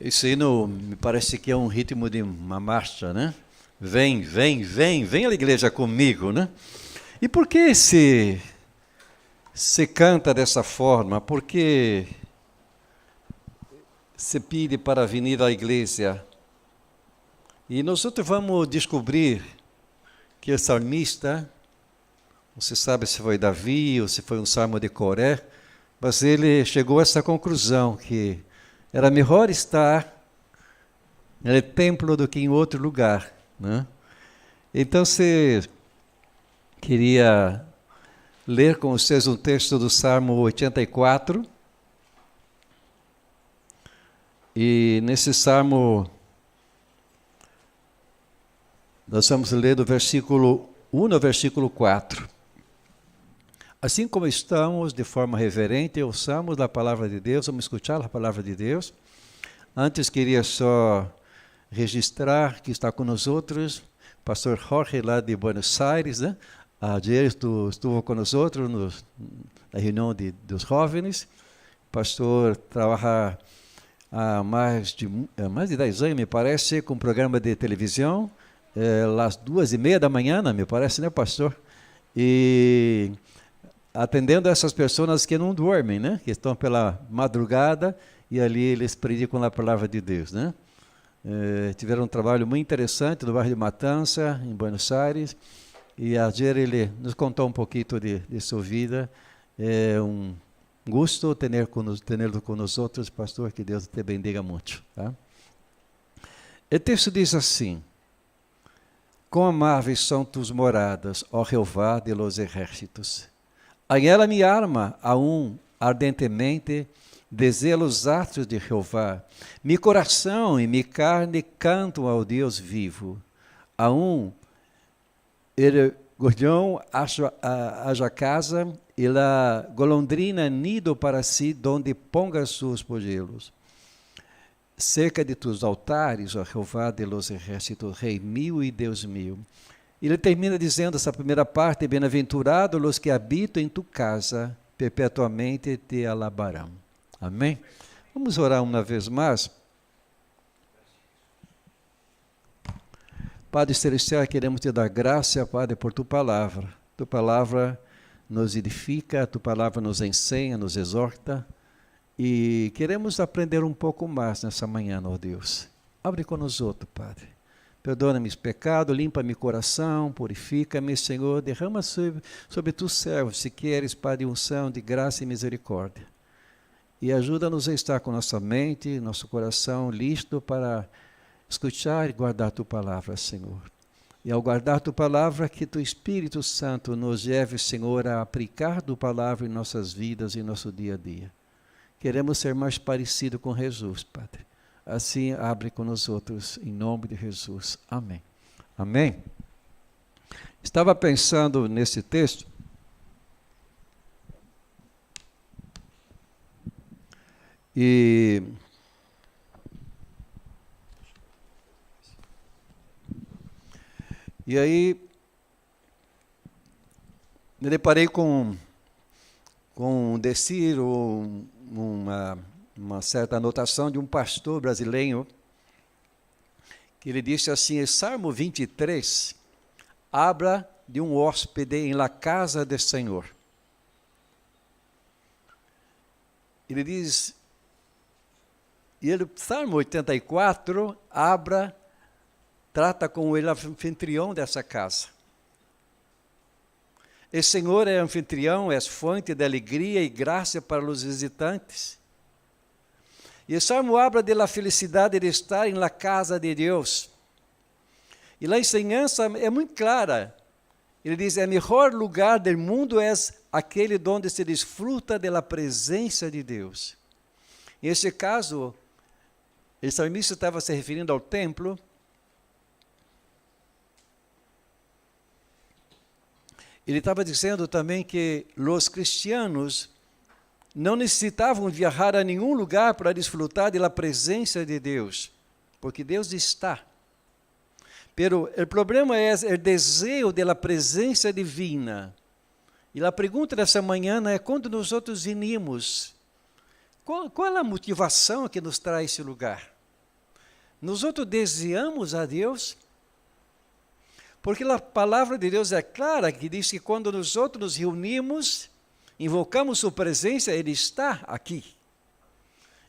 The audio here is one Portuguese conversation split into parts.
Esse hino me parece que é um ritmo de uma marcha, né? Vem, vem, vem, vem à igreja comigo, né? E por que se canta dessa forma? Por que se pede para vir à igreja? E nós outros vamos descobrir que o salmista, você sabe se foi Davi ou se foi um salmo de Coré, mas ele chegou a essa conclusão, que era melhor estar no templo do que em outro lugar, né? Então, você queria ler com vocês um texto do Salmo 84. E nesse Salmo, nós vamos ler do versículo 1 ao versículo 4. Assim como estamos, de forma reverente, ouçamos a palavra de Deus, vamos escutar a palavra de Deus. Antes, queria só registrar que está com nós outros, pastor Jorge, lá de Buenos Aires, né? Ayer estuvo com nós outros na reunião dos jovens. O pastor trabalha há mais de 10 anos, me parece, com um programa de televisão, às 2:30 da manhã, me parece, né, pastor? E atendendo essas pessoas que não dormem, né? Que estão pela madrugada e ali eles predicam a palavra de Deus, né? Tiveram um trabalho muito interessante no bairro de Matança, em Buenos Aires, e ayer ele nos contou um pouquinho de sua vida. É um gosto tê-lo com nós outros, pastor, que Deus te bendiga muito. Tá? O texto diz assim: quão amáveis são tus moradas, ó Jeová de los ejércitos. Em ela me arma aún ardentemente desejo os atos de Jeová. Mi coração e mi carne cantam ao Deus vivo. Aún el gorrião haja casa e la golondrina nido para si, donde ponga seus pogelos. Cerca de tus altares, ó Jeová de los ejércitos, Rei meu e Deus meu. Ele termina dizendo essa primeira parte: bem-aventurados os que habitam em tu casa, perpetuamente te alabarão. Amém? Vamos orar uma vez mais. Padre Celestial, queremos te dar graça, Padre, por tua palavra. Tua palavra nos edifica, tua palavra nos ensina, nos exorta. E queremos aprender um pouco mais nessa manhã, ó Deus. Abre conosco, Padre. Perdona-me os pecados, limpa-me o coração, purifica-me, Senhor. Derrama sobre tus servos, se queres, Padre, unção de graça e misericórdia. E ajuda-nos a estar com nossa mente, nosso coração listo para escutar e guardar tua palavra, Senhor. E ao guardar tua palavra, que teu Espírito Santo nos leve, Senhor, a aplicar tua palavra em nossas vidas e em nosso dia a dia. Queremos ser mais parecidos com Jesus, Padre. Assim, abre com nós outros, em nome de Jesus. Amém. Amém. Estava pensando nesse texto. E aí, me deparei com um decir, uma certa anotação de um pastor brasileiro, que ele disse assim: Salmo 23 habla de um hóspede em la casa do Senhor. Ele diz, e o Salmo 84 trata com o anfitrião dessa casa. O Senhor é anfitrião, é fonte de alegria e graça para os visitantes. E o Salmo habla da felicidade de estar em la casa de Deus. E a ensinança é muito clara. Ele diz: o melhor lugar do mundo é aquele onde se desfruta da presença de Deus. Nesse caso, o salmista estava se referindo ao templo. Ele estava dizendo também que os cristianos não necessitavam viajar a nenhum lugar para desfrutar da presença de Deus, porque Deus está. Pero o problema é o desejo da presença divina. E a pergunta dessa manhã é: quando nós outros vinimos, qual é a motivação que nos traz esse lugar? Nós outros desejamos a Deus, porque a palavra de Deus é clara, que diz que quando nós outros nos reunimos, invocamos sua presença, Ele está aqui.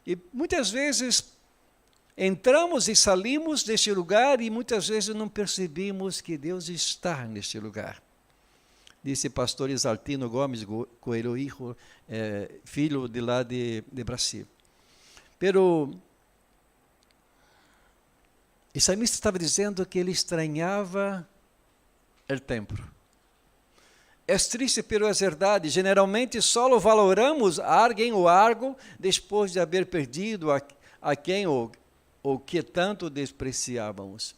E muitas vezes entramos e saímos deste lugar e muitas vezes não percebemos que Deus está neste lugar. Disse pastor Isaltino Gomes Coelho, filho de lá de Brasil. Pero o salmista estava dizendo que ele estranhava o templo. É triste, pero é verdade. Generalmente só valoramos alguém ou algo depois de haver perdido a quem ou que tanto despreciávamos.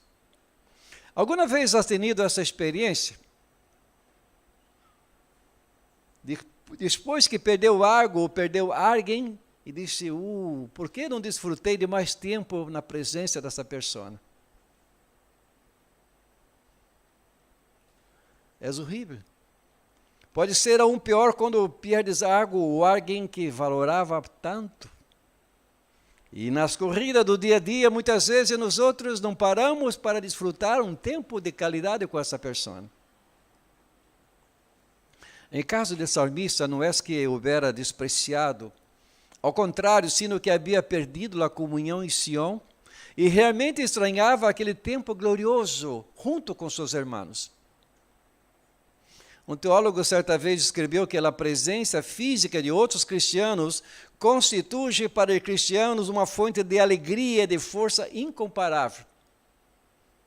Alguma vez has tenido essa experiência? Depois que perdeu algo ou perdeu alguém, e disse, por que não desfrutei de mais tempo na presença dessa pessoa? É horrível. Pode ser aún pior quando perdes algo ou alguém que valorava tanto. E nas corridas do dia a dia, muitas vezes nós outros não paramos para desfrutar um tempo de qualidade com essa pessoa. Em caso de salmista, não é que houvera despreciado, ao contrário, sino que havia perdido a comunhão em Sião e realmente estranhava aquele tempo glorioso junto com seus irmãos. Um teólogo certa vez escreveu que a presença física de outros cristianos constitui para os cristianos uma fonte de alegria e de força incomparável,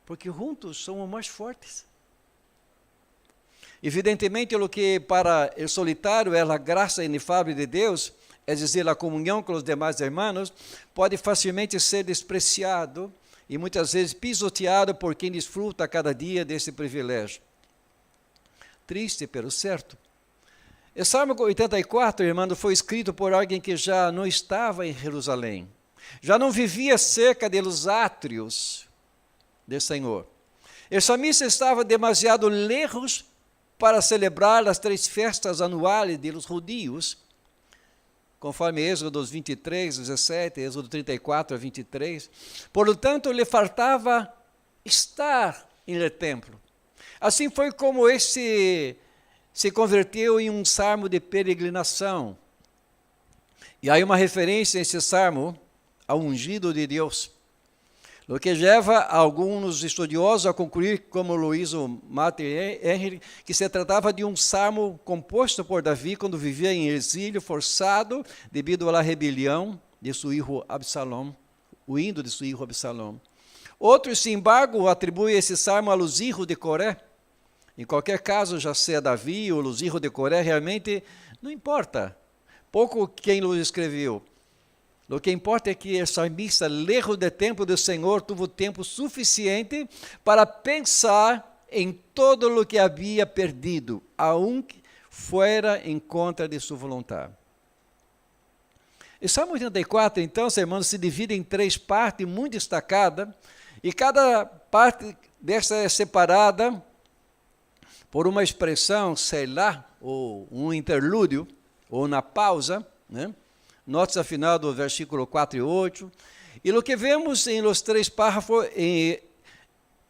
porque juntos somos mais fortes. Evidentemente, o que para o solitário é a graça inefável de Deus, é dizer, a comunhão com os demais irmãos, pode facilmente ser despreciado e muitas vezes pisoteado por quem desfruta cada dia desse privilégio. Triste, pero certo. O Salmo 84, irmão, foi escrito por alguém que já não estava em Jerusalém, já não vivia cerca dos átrios do Senhor. O salmista estava demasiado lejos para celebrar as 3 festas anuais dos judeus, conforme Êxodo 23, 17, Êxodo 34 a 23. Portanto, lhe faltava estar no templo. Assim foi como esse se converteu em um salmo de peregrinação. E há uma referência nesse salmo ao ungido de Deus, o que leva alguns estudiosos a concluir, como Luiz Martin Henry, que se tratava de um salmo composto por Davi quando vivia em exílio forçado devido à rebelião de seu filho Absalão, o indo de seu filho Absalão. Outros, sem embargo, atribuem esse salmo aos filhos de Coré. Em qualquer caso, já seja Davi ou os filhos de Coré, realmente não importa. Pouco quem o escreveu. O que importa é que o salmista, lejos do templo do Senhor, teve tempo suficiente para pensar em todo o que havia perdido, aunque fora em contra de sua vontade. O Salmo 84, então, irmãos, se divide em 3 partes muito destacadas, e cada parte dessa é separada por uma expressão, sei lá, ou um interlúdio, ou uma pausa, né? Note afinal do versículo 4 e 8. E o que vemos em los 3 párrafos é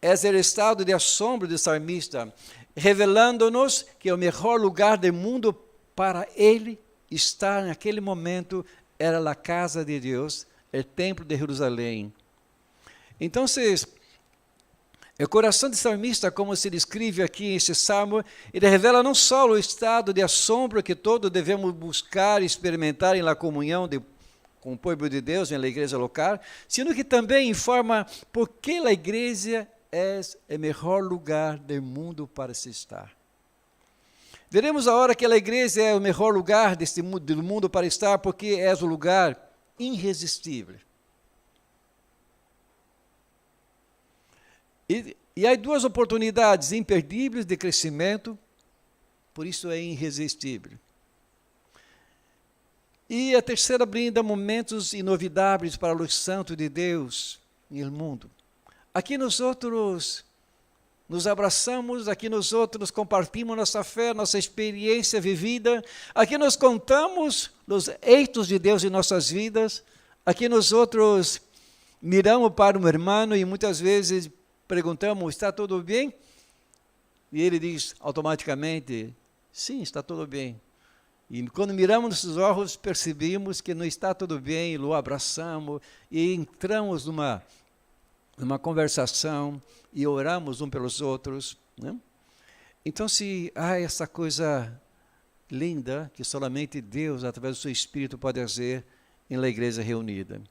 o estado de assombro do salmista, revelando-nos que o melhor lugar do mundo para ele estar naquele momento era a casa de Deus, o templo de Jerusalém. Então, o coração do salmista, como se descreve aqui nesse salmo, ele revela não só o estado de assombro que todos devemos buscar e experimentar em la comunhão com o povo de Deus, na igreja local, sino que também informa por que a igreja é o melhor lugar do mundo para se estar. Veremos agora que a igreja é o melhor lugar do mundo para estar, porque é o lugar irresistível. E há 2 oportunidades imperdíveis de crescimento, por isso é irresistível. E a terceira brinda momentos inovidáveis para os santos de Deus no mundo. Aqui nós outros nos abraçamos, aqui nós outros compartilhamos nossa fé, nossa experiência vivida, aqui nós contamos os feitos de Deus em nossas vidas, aqui nós outros miramos para um irmão e muitas vezes perguntamos, está tudo bem? E ele diz automaticamente, sim, está tudo bem. E quando miramos nos olhos, percebemos que não está tudo bem, o abraçamos e entramos numa conversação e oramos uns pelos outros, né? Então, se há essa coisa linda que somente Deus, através do seu Espírito, pode fazer na igreja reunida.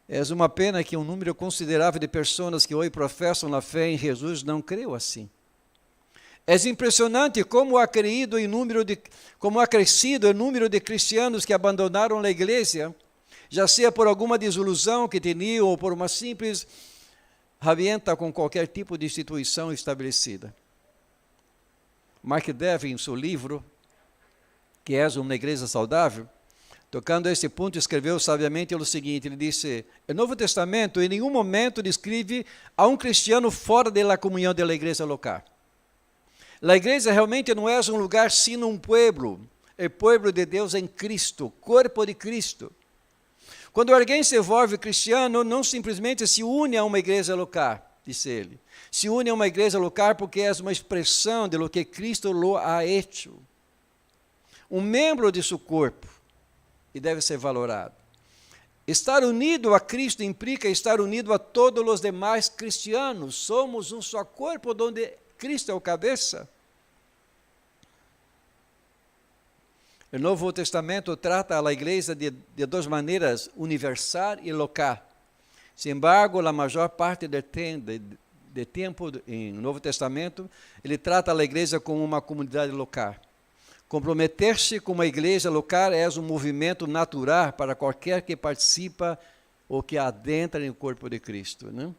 É uma pena que um número considerável de pessoas que hoje professam a fé em Jesus não creu assim. É impressionante como ha crescido o número de cristianos que abandonaram a igreja, já seja por alguma desilusão que tinham ou por uma simples rabienta com qualquer tipo de instituição estabelecida. Mark Dever, em seu livro, que é uma igreja saudável, tocando a esse ponto, escreveu sabiamente o seguinte, ele disse, o Novo Testamento em nenhum momento descreve a um cristiano fora da comunhão da igreja local. A igreja realmente não é um lugar, sino um pueblo, o pueblo de Deus em Cristo, corpo de Cristo. Quando alguém se envolve cristiano, não simplesmente se une a uma igreja local, disse ele. Se une a uma igreja local porque é uma expressão de lo que Cristo lo ha hecho. Um membro de seu corpo, e deve ser valorado. Estar unido a Cristo implica estar unido a todos os demais cristianos. Somos um só corpo onde Cristo é o cabeça. O Novo Testamento trata a igreja de duas maneiras, universal e local. Sin embargo, a maior parte do tempo, no Novo Testamento, ele trata a igreja como uma comunidade local. Comprometer-se com uma igreja local é um movimento natural para qualquer que participa ou que adentra no corpo de Cristo, né?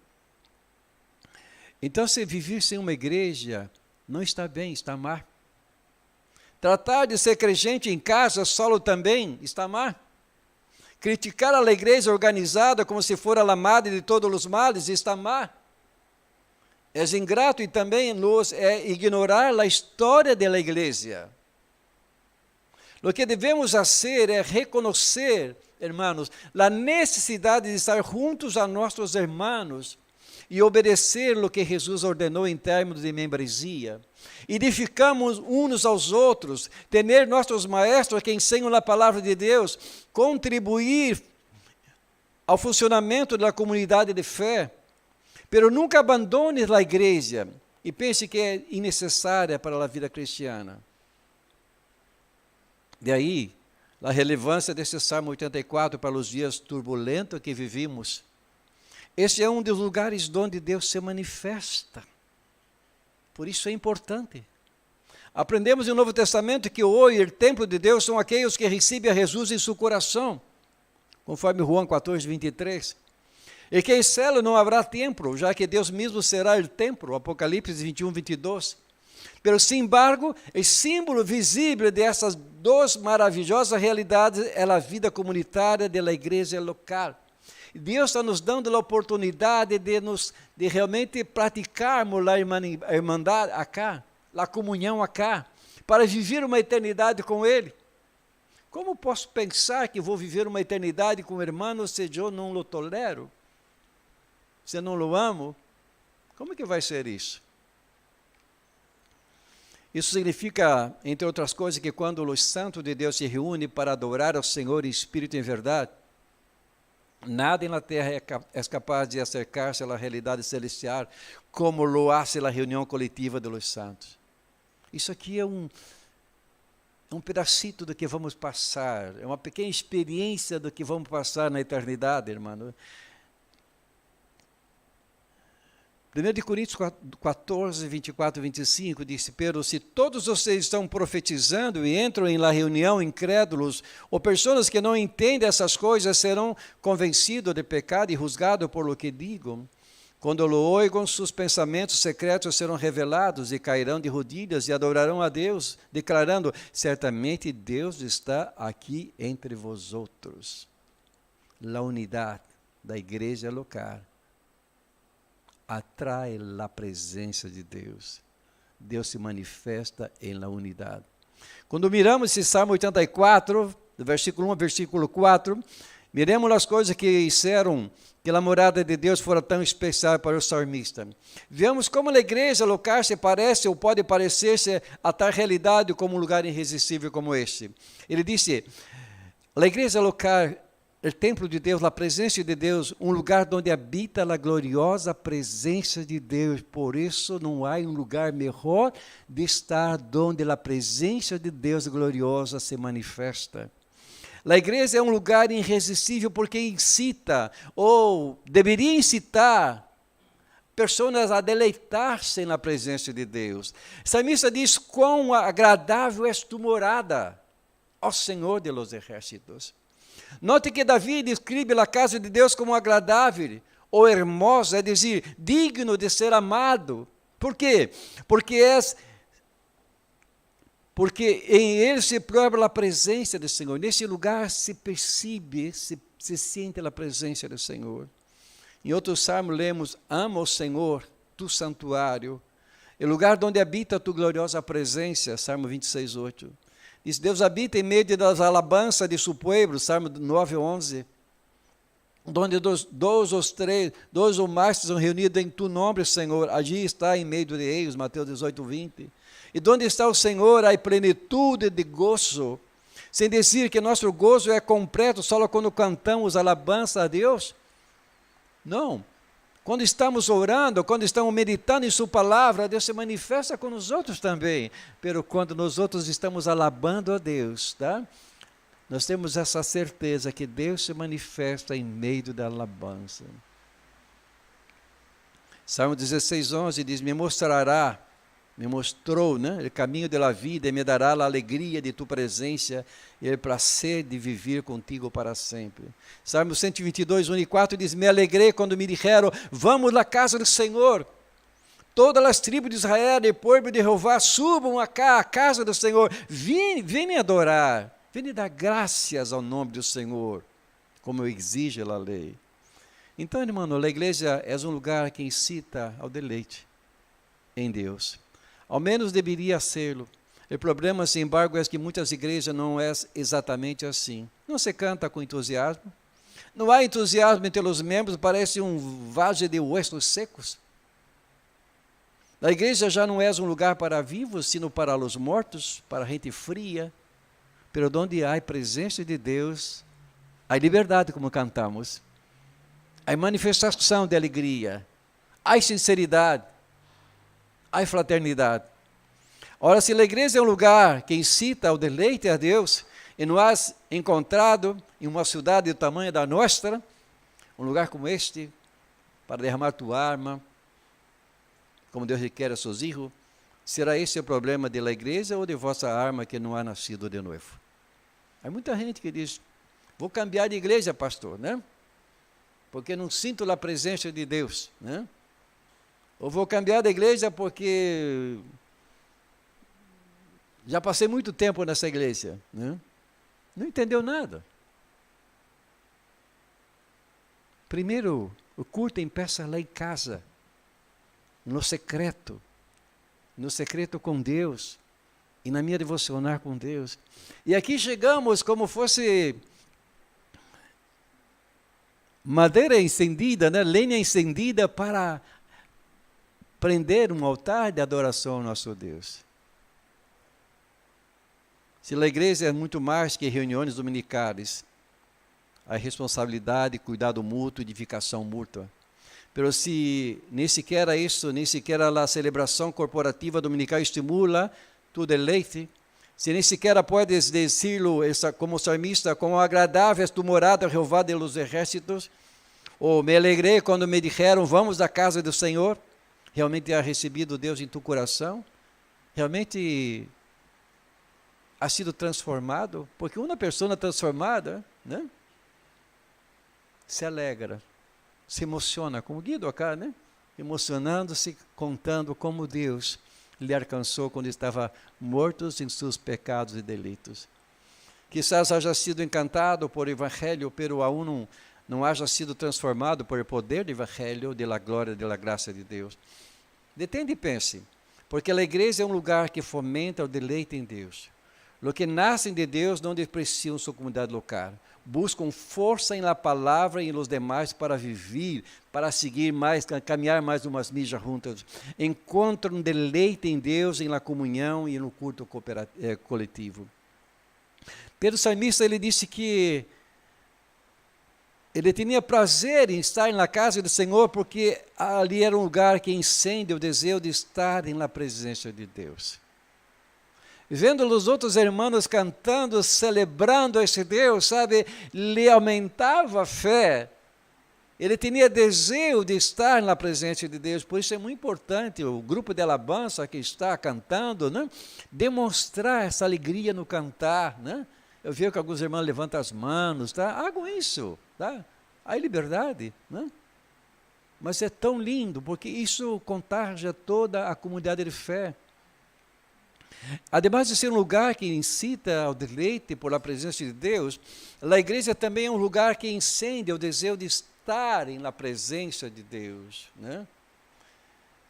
Então, se viver sem uma igreja, não está bem, está mal. Tratar de ser crente em casa solo também está mal. Criticar a igreja organizada como se for a madre de todos os males está mal. É ingrato e também é ignorar a história da igreja. O que devemos fazer é reconhecer, hermanos, a necessidade de estar juntos a nossos irmãos e obedecer o que Jesus ordenou em termos de membresia. Edificamos uns aos outros, ter nossos maestros que ensinam a palavra de Deus, contribuir ao funcionamento da comunidade de fé, pero nunca abandone a igreja e pense que é innecessária para a vida cristiana. De aí, a relevância desse Salmo 84 para os dias turbulentos que vivimos. Este é um dos lugares onde Deus se manifesta. Por isso é importante. Aprendemos no Novo Testamento que hoje o templo de Deus são aqueles que recebem a Jesus em seu coração, conforme João 14, 23. E que em céu não haverá templo, já que Deus mesmo será o templo, Apocalipse 21, 22. Pero, sin embargo, o símbolo visível dessas duas maravilhosas realidades é a vida comunitária da igreja local. Deus está nos dando a oportunidade de realmente praticarmos a irmandade acá, a comunhão acá, para viver uma eternidade com Ele. Como posso pensar que vou viver uma eternidade com o irmão se eu não o tolero? Se não o amo? Como que vai ser isso? Isso significa, entre outras coisas, que quando os santos de Deus se reúnem para adorar ao Senhor em espírito e em verdade, nada na terra é capaz de acercar-se à realidade celestial como lo hace a reunião coletiva dos santos. Isso aqui é um pedacito do que vamos passar, é uma pequena experiência do que vamos passar na eternidade, irmão. 1 Coríntios 14, 24 e 25 disse, pero se todos vocês estão profetizando e entram em la reunião incrédulos, ou pessoas que não entendem essas coisas serão convencidos de pecado e juzgados por lo que digam. Quando lo oigam, seus pensamentos secretos serão revelados e cairão de rodilhas e adorarão a Deus, declarando, certamente Deus está aqui entre vós outros. A unidade da igreja local atrai a presença de Deus. Deus se manifesta em la unidade. Quando miramos esse Salmo 84, do versículo 1 ao versículo 4, Miremos as coisas que disseram que a morada de Deus fora tão especial para o salmista. Vemos como a igreja local se parece ou pode parecer-se a tal realidade como um lugar irresistível como este. Ele disse, a igreja local, o templo de Deus, a presença de Deus, um lugar onde habita a gloriosa presença de Deus. Por isso não há um lugar melhor de estar onde a presença de Deus gloriosa se manifesta. A igreja é um lugar irresistível porque incita, ou deveria incitar, pessoas a deleitar-se na presença de Deus. O salmista diz, quão agradável és tu morada, ó Senhor de los exércitos. Note que Davi descreve a casa de Deus como agradável, ou hermosa, é dizer, digno de ser amado. Por quê? Porque em ele se prova a presença do Senhor. Nesse lugar se percebe, se sente a presença do Senhor. Em outro salmo lemos, ama o Senhor, tu santuário, o lugar onde habita a tua gloriosa presença, Salmo 26:8. Diz, Deus habita em meio das alabanças de seu povo, Salmo 9:11. Onde dois ou mais são reunidos em tu nome, Senhor, allí está em meio de eles, Mateus 18:20. E onde está o Senhor, há plenitude de gozo, sem dizer que nosso gozo é completo só quando cantamos alabança a Deus. Não. Quando estamos orando, quando estamos meditando em sua palavra, Deus se manifesta com nós outros também. Pero quando nós outros estamos alabando a Deus, tá? Nós temos essa certeza que Deus se manifesta em meio da alabança. Salmo 16:11 diz, me mostrou, né, o caminho da vida e me dará a alegria de tu presença e o prazer de viver contigo para sempre. Salmo 122:1-4 diz, me alegrei quando me disseram, vamos à casa do Senhor. Todas as tribos de Israel e povo de Jeová subam acá à casa do Senhor. Venham adorar, venham dar graças ao nome do Senhor, como exige a lei. Então, irmão, a igreja é um lugar que incita ao deleite em Deus. Ao menos deveria ser-lo. O problema, sem embargo, é que muitas igrejas não é exatamente assim. Não se canta com entusiasmo. Não há entusiasmo entre os membros, parece um vaso de ossos secos. A igreja já não é um lugar para vivos, sino para os mortos, para gente fria. Pero onde há presença de Deus, há liberdade, como cantamos. Há manifestação de alegria. Há sinceridade. Há fraternidade. Ora, se a igreja é um lugar que incita ao deleite a Deus, e não has encontrado em uma cidade do tamanho da nossa, um lugar como este, para derramar tua alma, como Deus requer a seus filhos, será esse o problema da igreja ou de vossa alma que não há nascido de novo? Há muita gente que diz, vou cambiar de igreja, pastor, né? Porque não sinto a presença de Deus, né? Ou vou cambiar de igreja porque já passei muito tempo nessa igreja, né? Não entendeu nada. Primeiro, o culto empieza lá em casa, no secreto com Deus, e na minha devocional com Deus. E aqui chegamos como fosse madeira encendida, né? Lenha encendida para prender um altar de adoração ao nosso Deus. Se a igreja é muito mais que reuniões dominicais, a responsabilidade, cuidado mútuo, edificação mútua. Mas se nem sequer isso, nem sequer a celebração corporativa dominical estimula tu deleite, se nem sequer podes decir-lo como salmista, como agradável és tu morada, Jeová de los exércitos, ou me alegrei quando me disseram, vamos à casa do Senhor, realmente há recebido Deus em tu coração? Realmente ha sido transformado? Porque uma pessoa transformada, né, se alegra, se emociona, como Guido acá, né? Emocionando-se, contando como Deus lhe alcançou quando estava morto em seus pecados e delitos. Quizás haja sido encantado por Evangelho, pero aún não haja sido transformado por o poder do Evangelho, da glória, da graça de Deus. Detende e pense, porque a igreja é um lugar que fomenta o deleite em Deus. Los que nacen de Deus não despreciam sua comunidade local. Buscam força na palavra e nos demais para viver, para seguir mais, caminhar mais umas milhas juntas. Encontram deleite em Deus, em la comunhão e no culto coletivo. Pedro salmista, ele disse que ele tinha prazer em estar na casa do Senhor, porque ali era um lugar que incende o desejo de estar na presença de Deus. Vendo os outros irmãos cantando, celebrando esse Deus, sabe, lhe aumentava a fé. Ele tinha desejo de estar na presença de Deus. Por isso é muito importante o grupo de alabança que está cantando, né, demonstrar essa alegria no cantar, né? Eu vejo que alguns irmãos levantam as mãos, tá? Hagam isso, tá? Há liberdade, né? Mas é tão lindo, porque isso contagia toda a comunidade de fé. Ademais de ser um lugar que incita ao deleite por a presença de Deus, a igreja também é um lugar que incende o desejo de estar na presença de Deus, né?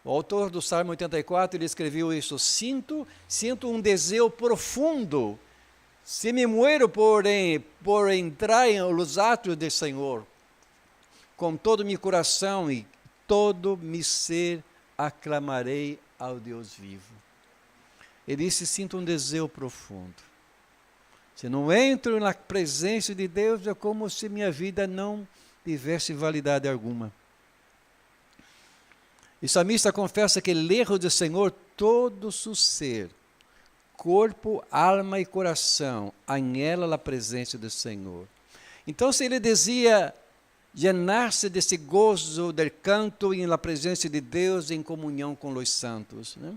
O autor do Salmo 84, ele escreveu isso: sinto um desejo profundo, se me muero por entrar nos atos do Senhor, com todo meu coração e todo meu ser aclamarei ao Deus vivo. Ele disse: sinto um desejo profundo. Se não entro na presença de Deus, é como se minha vida não tivesse validade alguma. E o salmista confessa que lejos do Senhor todo su ser, corpo, alma e coração, anhela a presença do Senhor. Então, se ele dizia llenar-se desse gozo del canto e na presença de Deus em comunhão com os santos, né?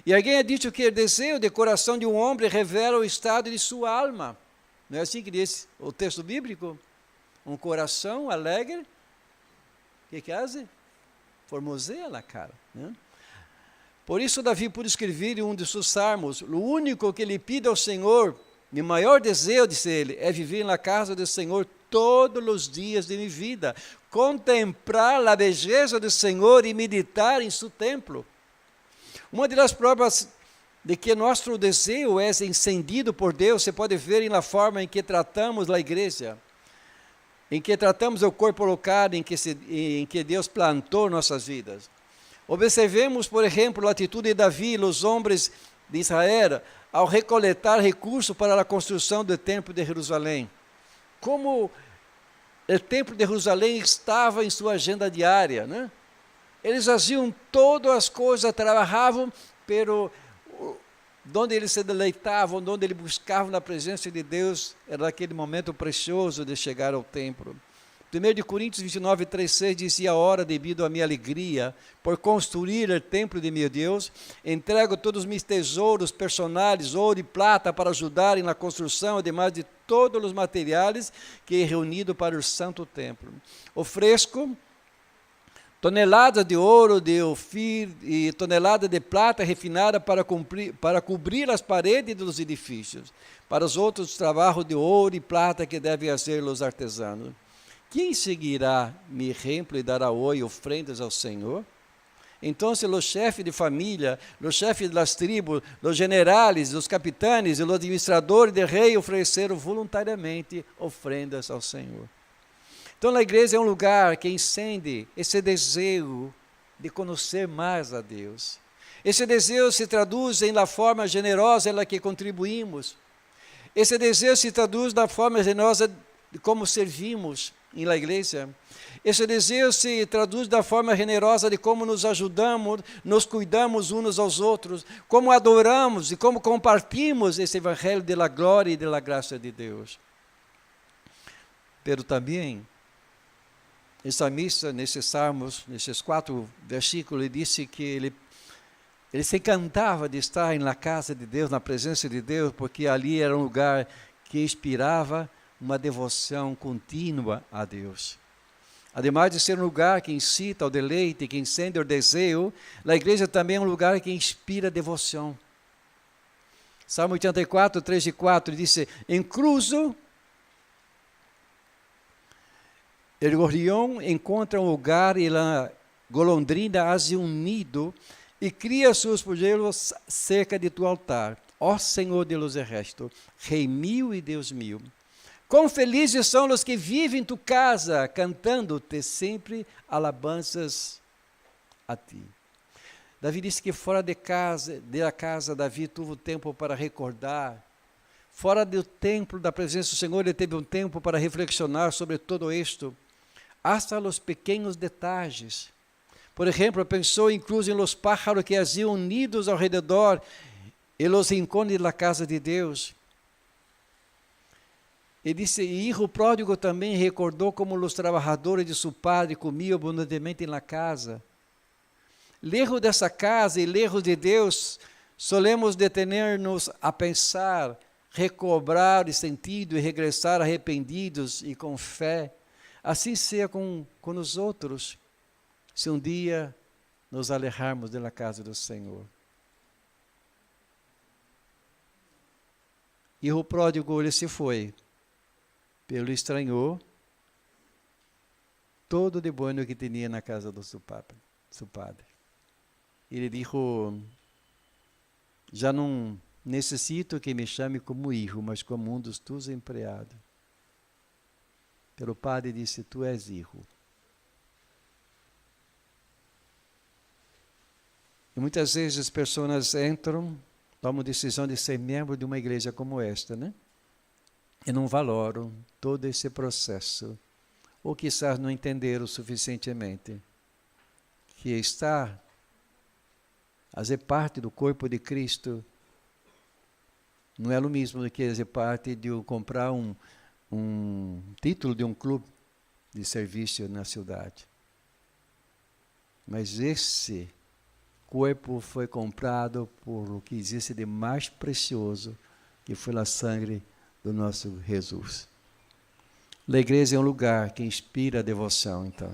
E alguém ha dito que o desejo de coração de um homem revela o estado de sua alma. Não é assim que diz o texto bíblico? Um coração alegre, o que hace? Formoseia a cara, né? Por isso Davi pôde escrever em um de seus salmos: o único que lhe pide ao Senhor, meu maior desejo, disse ele, é viver na casa do Senhor todos os dias de minha vida, contemplar a beleza do Senhor e meditar em seu templo. Uma das provas de que nosso desejo é encendido por Deus, você pode ver na forma em que tratamos a igreja, em que tratamos o corpo local em que Deus plantou nossas vidas. Observemos, por exemplo, a atitude de Davi e os homens de Israel ao recoletar recursos para a construção do templo de Jerusalém. Como o templo de Jerusalém estava em sua agenda diária, né? Eles faziam todas as coisas, trabalhavam, pero onde eles se deleitavam, onde eles buscavam na presença de Deus, era aquele momento precioso de chegar ao templo. 1 Coríntios 29, 3,6 dizia: a hora devido à minha alegria por construir o templo de meu Deus, entrego todos os meus tesouros personais, ouro e prata, para ajudarem na construção, ademais de todos os materiais que é reunido para o santo templo. Ofereço toneladas de ouro, de ofir e toneladas de prata refinada para cobrir as paredes dos edifícios, para os outros trabalhos de ouro e prata que devem fazer os artesanos. Quem seguirá meu exemplo e dará hoje ofrendas ao Senhor? Então, os chefes de família, os chefes das tribos, os generais, os capitães e os administradores do rei ofereceram voluntariamente ofrendas ao Senhor. Então, a igreja é um lugar que incende esse desejo de conhecer mais a Deus. Esse desejo se traduz na forma generosa em que contribuímos. Esse desejo se traduz na forma generosa de como servimos na igreja. Esse desejo se traduz da forma generosa de como nos ajudamos, nos cuidamos uns aos outros, como adoramos e como compartilhamos esse evangelho da glória e da graça de Deus. Pero também, o salmista, nesses salmos, nesses 4 versículos, ele disse que ele se encantava de estar na casa de Deus, na presença de Deus, porque ali era um lugar que inspirava uma devoção contínua a Deus. Ademais de ser um lugar que incita ao deleite, que incende o desejo, a igreja também é um lugar que inspira devoção. Salmo 84, 3 e 4, diz: incluso el gorrión encontra um lugar e a golondrina hace um nido e cria seus polluelos cerca de tu altar. ó Senhor de los ejércitos, Rei meu e Deus meu. Quão felizes são os que vivem em tu casa, cantando-te sempre alabanças a ti. Davi disse que fora da casa, Davi teve tempo para recordar. Fora do templo, da presença do Senhor, ele teve um tempo para reflexionar sobre todo isto. Hasta os pequenos detalhes. Por exemplo, pensou incluso em los pájaros que haziam unidos ao redor e los rincones da casa de Deus. E disse, e hijo pródigo também recordou como os trabalhadores de seu padre comiam abundantemente na casa. Lejos dessa casa e lejos de Deus, solemos detener-nos a pensar, recobrar o sentido e regressar arrependidos e com fé. Assim seja com os outros, se um dia nos alejarmos da casa do Senhor. E o pródigo, ele se foi. Ele estranhou todo de bueno que tinha na casa do seu padre. Ele disse, já não necessito que me chame como hijo, mas como um dos teus empregados. Pelo padre disse, tu és hijo. E muitas vezes as pessoas entram, tomam decisão de ser membro de uma igreja como esta, né? E não valoram todo esse processo, ou quizás não entenderam suficientemente que estar a ser parte do corpo de Cristo não é o mesmo do que fazer parte de comprar um título de um clube de serviço na cidade. Mas esse corpo foi comprado por o que existe de mais precioso, que foi a sangue do nosso Jesus. A igreja é um lugar que inspira devoção, então.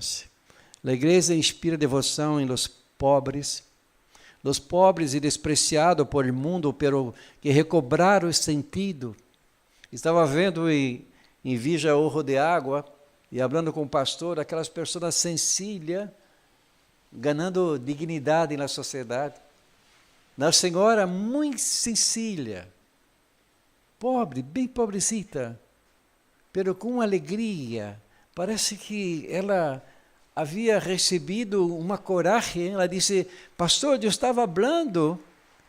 A igreja inspira devoção em los pobres e despreciados por el mundo, pero que recobraram o sentido. Estava vendo em Vija Ojo de Água, e falando com o pastor, aquelas pessoas sencillas, ganhando dignidade na sociedade. Na senhora muito sencilla, pobre, bem pobrecita, pero com alegria. Parece que ela havia recebido uma coragem. Ela disse, pastor, eu estava falando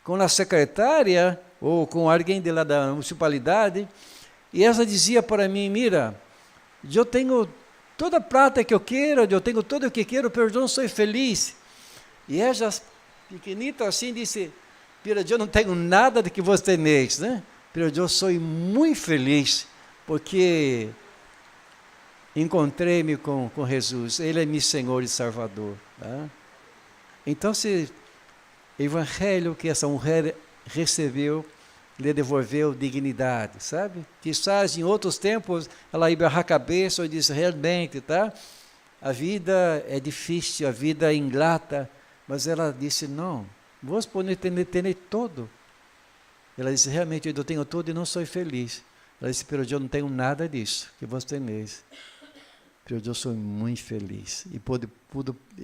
com a secretária, ou com alguém de lá da municipalidade, e ela dizia para mim, mira, eu tenho toda a prata que eu quero, eu tenho tudo o que quero, mas eu não sou feliz. E ela, pequenita assim, disse, mira, eu não tenho nada do que você tenéis, né? Mas eu sou muito feliz, porque encontrei-me com Jesus, Ele é meu Senhor e Salvador. Tá? Então, o evangelho que essa mulher recebeu, lhe devolveu dignidade, sabe? Quizás em outros tempos, ela ia barrar a cabeça e disse, realmente, tá? A vida é difícil, a vida é ingrata, mas ela disse, não, você pode ter todo. Ela disse, realmente, eu tenho tudo e não sou feliz. Ela disse, pero eu não tenho nada disso que você tem. Pero eu sou muito feliz. E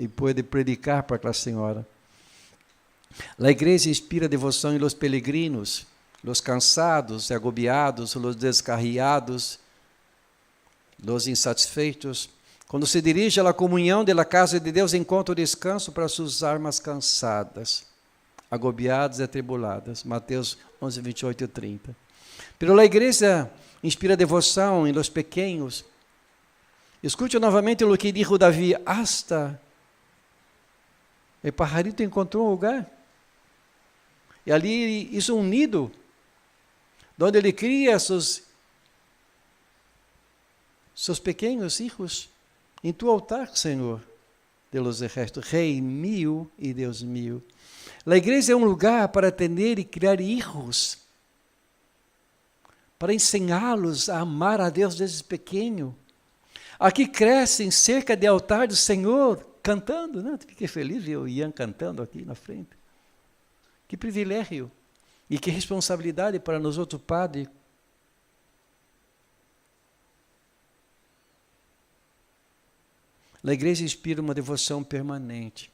pode predicar para aquela senhora. A igreja inspira devoção em los peregrinos, los cansados e agobiados, los descarriados, los insatisfeitos. Quando se dirige à comunhão da casa de Deus, encontra o descanso para suas almas cansadas, agobiadas e atribuladas. Mateus 11, 28 e 30. Pero a igreja inspira devoção em los pequenos. Escute novamente o que disse Davi, hasta o pajarito encontrou um lugar. E ali hizo um nido, onde ele cria seus pequenos filhos, em tu altar, Senhor, de los ejércitos, Rei meu e Deus meu. A igreja é um lugar para atender e criar filhos, para ensiná-los a amar a Deus desde pequeno. Aqui crescem cerca do altar do Senhor, cantando, né? Fiquei feliz ver o Ian cantando aqui na frente. Que privilégio e que responsabilidade para nós outros padres. A igreja inspira uma devoção permanente.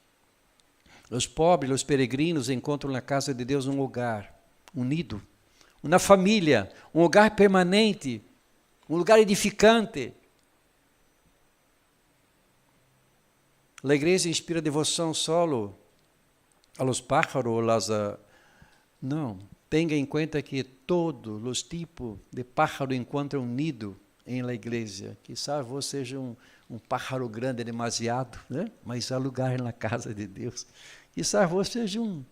Os pobres, os peregrinos encontram na casa de Deus um lugar, um nido, na família, um lugar permanente, um lugar edificante. A igreja inspira devoção solo a los pájaros, não. Tenha em conta que todos os tipos de pájaro encontram nido em la igreja. Quizás você seja um pájaro grande demasiado, né? Mas há lugar na casa de Deus. Quizás você seja um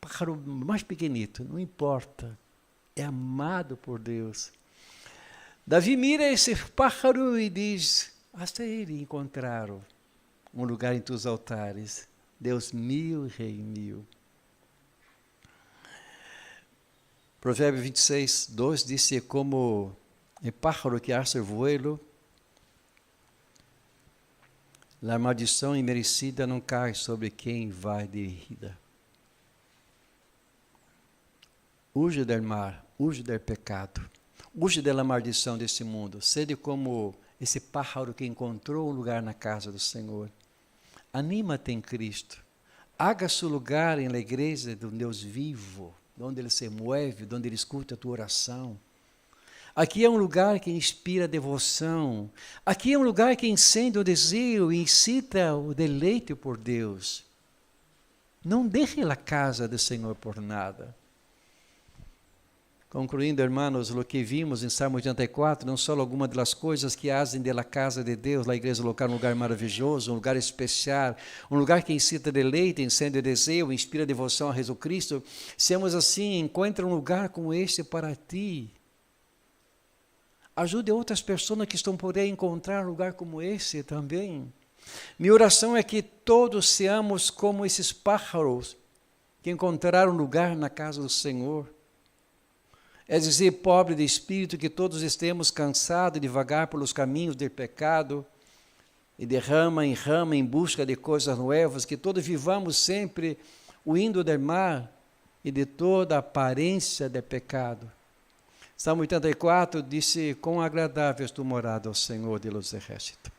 pájaro mais pequenito, não importa. É amado por Deus. Davi mira esse pájaro e diz, hasta ele encontraram um lugar em teus altares. Deus mil, Rei mil. Provérbio 26, 2 diz, como o pájaro que hace vuelo, a maldição imerecida não cai sobre quem vai dirigida. Huye del mar, huye del pecado, huye da maldição desse mundo. Sede como esse pájaro que encontrou um lugar na casa do Senhor. Anima-te em Cristo. Haga seu lugar em la igreja de um Deus vivo, onde Ele se move, onde Ele escuta a tua oração. Aqui é um lugar que inspira devoção. Aqui é um lugar que incende o desejo e incita o deleite por Deus. Não deixe a casa do Senhor por nada. Concluindo, hermanos, o que vimos em Salmo 84, não só algumas das coisas que fazem da casa de Deus, a igreja local, um lugar maravilhoso, um lugar especial, um lugar que incita deleite, incende o desejo, inspira devoção a Jesus Cristo. Seamos assim, encontre um lugar como este para ti. Ajude outras pessoas que estão por aí a encontrar um lugar como esse também. Minha oração é que todos seamos como esses pájaros que encontraram lugar na casa do Senhor. É dizer, pobre de espírito, que todos estemos cansados de vagar pelos caminhos do pecado, e de rama em rama em busca de coisas novas, que todos vivamos sempre o indo do mar e de toda a aparência de pecado. Salmo 84 disse, quão agradável é tu morada ao Senhor de los exércitos.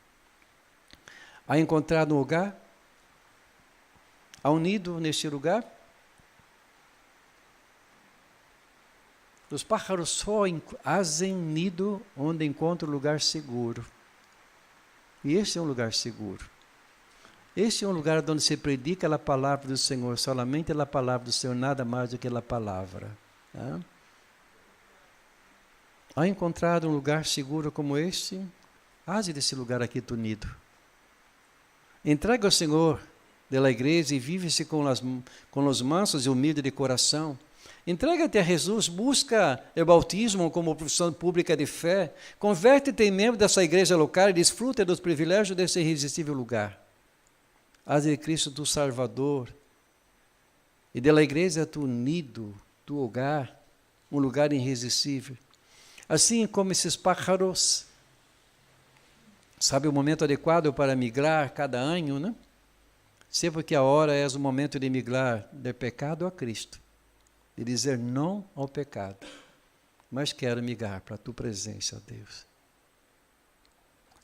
Há encontrado um lugar? Há unido neste lugar? Os pájaros só fazem nido onde encontram lugar seguro. E esse é um lugar seguro. Esse é um lugar onde se predica a palavra do Senhor, solamente a palavra do Senhor, nada mais do que a palavra. Tá? Há encontrado um lugar seguro como este? Haze desse lugar aqui tu nido. Entrega ao Senhor da igreja e vive-se com os mansos e humildes de coração. Entrega-te a Jesus, busca o bautismo como profissão pública de fé, converte-te em membro dessa igreja local e desfruta dos privilégios desse irresistível lugar. Haz de Cristo tu Salvador e da igreja tu nido, tu hogar, um lugar irresistível. Assim como esses pájaros, sabe o momento adequado para migrar cada ano, né? Sempre que a hora é o momento de migrar do pecado a Cristo. De dizer não ao pecado, mas quero migrar para a tua presença, Deus.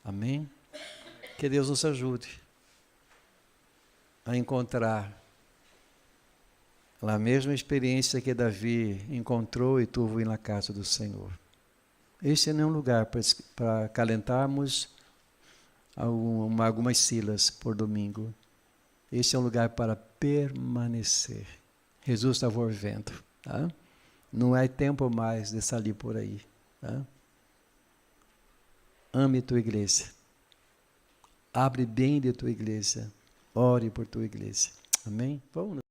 Amém? Que Deus nos ajude a encontrar a mesma experiência que Davi encontrou e teve na casa do Senhor. Este não é um lugar para acalentarmos algumas silas por domingo. Este é um lugar para permanecer. Jesus está volvendo. Tá? Não é tempo mais de sair por aí. Tá? Ame tua igreja. Abre bem de tua igreja. Ore por tua igreja. Amém? Vamos.